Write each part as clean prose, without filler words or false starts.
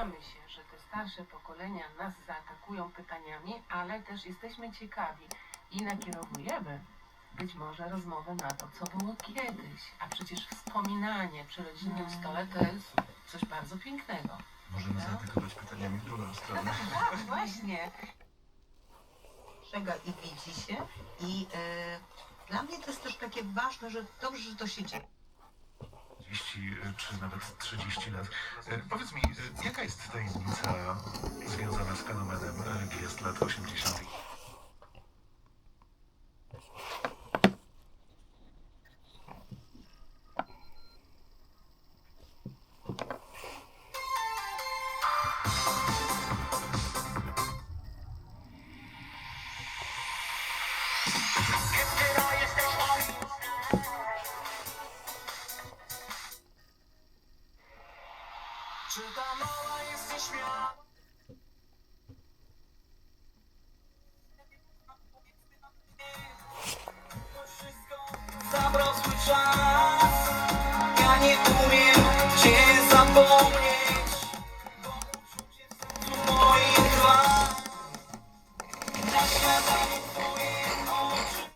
Obawiamy się, że te starsze pokolenia nas zaatakują pytaniami, ale też jesteśmy ciekawi i nakierowujemy być może rozmowę na to, co było kiedyś. A przecież wspominanie przy rodzinnym stole to jest coś bardzo pięknego. Możemy zaatakować pytaniami w drugą stronę. Tak, właśnie. I widzi się. I dla mnie to jest też takie ważne, że dobrze, że to się dzieje. 30 czy nawet 30 lat. Powiedz mi, jaka jest tajemnica związana z fenomenem gwiazd lat 80.? Czy ta mała jest nieśmiała? Zabrał swój czas. Ja nie umiem cię zapomnieć, bo uczucie w sercu moim trwa. Na śniadaniu twoje oczy.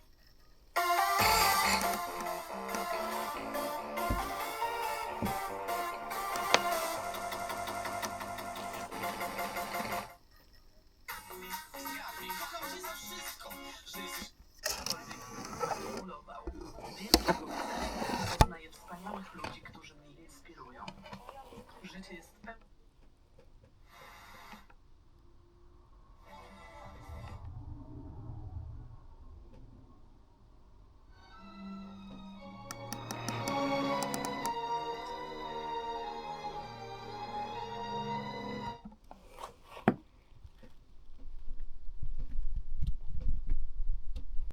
Kocham cię za wszystko, że jesteś Ulował. Poznaję wspaniałych ludzi, którzy mnie inspirują. Życie jest pełne